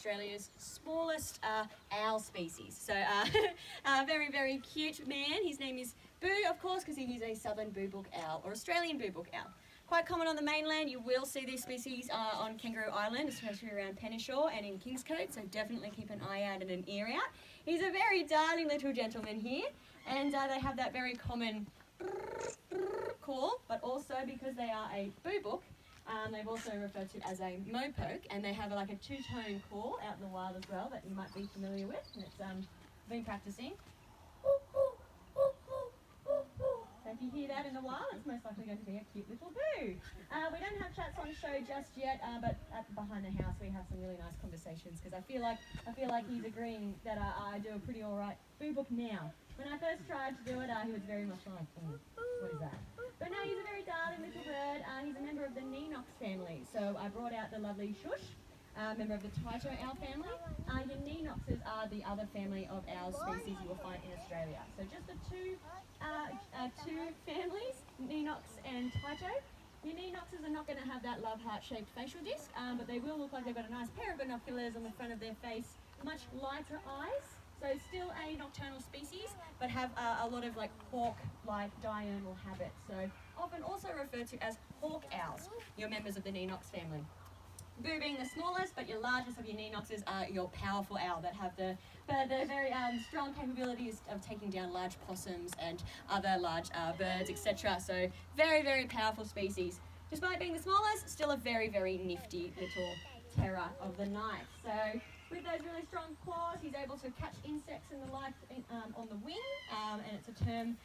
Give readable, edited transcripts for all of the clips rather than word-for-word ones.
Australia's smallest owl species. So very, very cute man. His name is Boo, of course, because he is a southern boobook owl, or Australian boobook owl. Quite common on the mainland. You will see these species on Kangaroo Island, especially around Penneshaw and in Kingscote, so definitely keep an eye out and an ear out. He's a very darling little gentleman here, and they have that very common call, but also because they are a boobook, they've also referred to as a mopoke, and they have like a two-tone call out in the wild as well that you might be familiar with, and it's been practicing. So if you hear that in the wild, it's most likely going to be a cute little Boo. We don't have chats on show just yet, but behind the house we have some really nice conversations, because I feel like he's agreeing that I do a pretty alright boobook now. When I first tried to do it, he was very much like, what is that? But no, he's a very darling little bird. He's a member of the Neenox family. So I brought out the lovely Shush, member of the Tyto owl family. Your Neenoxes are the other family of owl species you will find in Australia. So just the two families, Neenox and Tyto. Your Neenoxes are not going to have that love heart-shaped facial disc, but they will look like they've got a nice pair of binoculars on the front of their face, much lighter eyes. So still a nocturnal species, but have a lot of like hawk-like diurnal habits. So often also referred to as hawk owls, your members of the Neenox family. Boo being the smallest, but your largest of your Neenoxes are your powerful owl that have the very strong capabilities of taking down large possums and other large birds, etc. So very, very powerful species. Despite being the smallest, still a very, very nifty little terror of the night. So with those really strong claws, he's able to catch insects and the like on the wing, and it's a term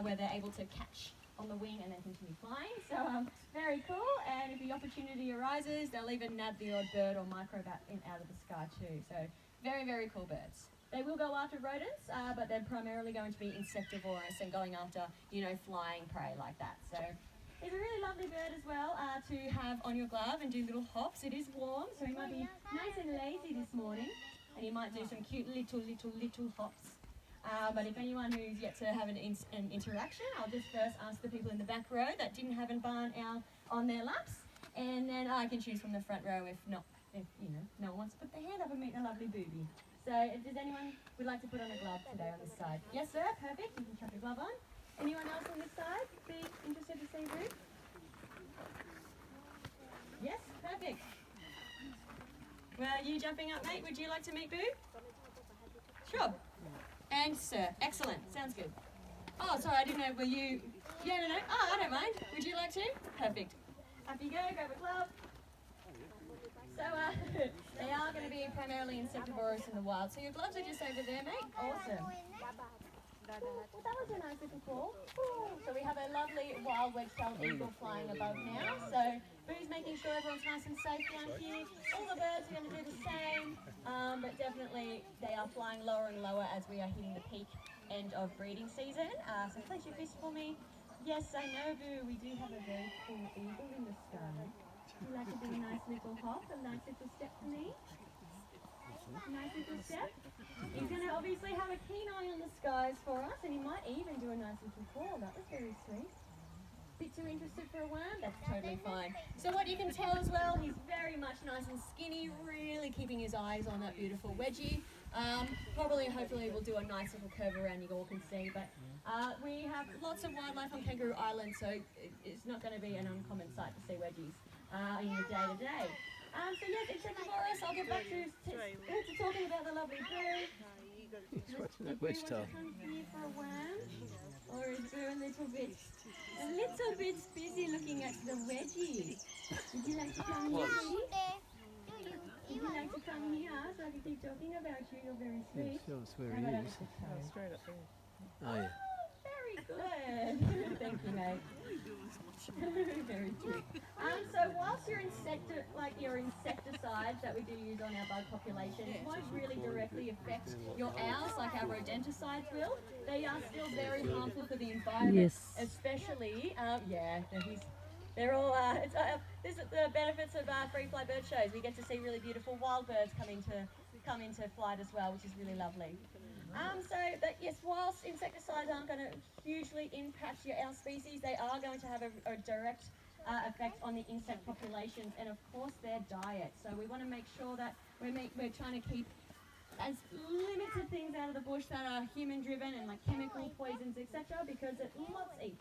where they're able to catch on the wing and then continue flying. So very cool, and if the opportunity arises, they'll even nab the odd bird or microbat out of the sky too. So very, very cool birds. They will go after rodents, but they're primarily going to be insectivorous and going after, flying prey like that. So it's a really lovely bird as well to have on your glove and do little hops. It is warm, so he might be nice and lazy this morning, and he might do some cute little hops. But if anyone who's yet to have an interaction, I'll just first ask the people in the back row that didn't have a barn owl on their laps, and then I can choose from the front row if no one wants to put their hand up and meet the lovely booby. So does anyone would like to put on a glove today on this side? Yes, sir, perfect. You can chuck your glove on. Anyone else on this side be interested to see Boo? Yes, perfect. Well, you jumping up, mate? Would you like to meet Boo? Sure. And sir, excellent. Sounds good. Oh, sorry, I didn't know. Were you? Yeah, no. Oh, I don't mind. Would you like to? Perfect. Up you go. Grab a glove. So they are going to be primarily insectivorous in the wild. So your gloves are just over there, mate. Awesome. Well, that was a nice little call. So we have a lovely wild wedge-tailed eagle flying above now. So Boo's making sure everyone's nice and safe down here. All the birds are going to do the same, but definitely they are flying lower and lower as we are hitting the peak end of breeding season. So place your fist for me. Yes, I know, Boo, we do have a very cool eagle in the sky. Would you like to do a nice little hop, a nice little step for me? Nice little step. He's going to obviously have a keen eye on the skies for us, and he might even do a nice little call. That was very sweet. Bit too interested for a worm? That's totally fine. So what you can tell as well, he's very much nice and skinny, really keeping his eyes on that beautiful wedgie. Hopefully we'll do a nice little curve around you all can see, but we have lots of wildlife on Kangaroo Island, so it's not going to be an uncommon sight to see wedgies in your day-to-day. So yes, insectivorous, I'll get back to talking about the lovely Boo. He's watching that wedge tail. Come here for a worm? Or is Boo a little bit busy looking at the wedgie? Would you like to come here, please? Would you like to come here so I can keep talking about you? You're very sweet. Yeah, that's where How he about is. Straight up there. Oh, yeah. Very good. Thank you, mate. Very true. So whilst your insecticides that we do use on our bug populations won't really directly affect your owls like our rodenticides will, they are still very harmful for the environment. Yes. Especially, they're all. This is the benefits of free fly bird shows. We get to see really beautiful wild birds come into flight as well, which is really lovely. Yes, whilst insecticides aren't going to hugely impact your owl species, they are going to have a direct effect on the insect populations and of course their diet. So we want to make sure that we're trying to keep as limited things out of the bush that are human driven and like chemical poisons, etc., because it loves eat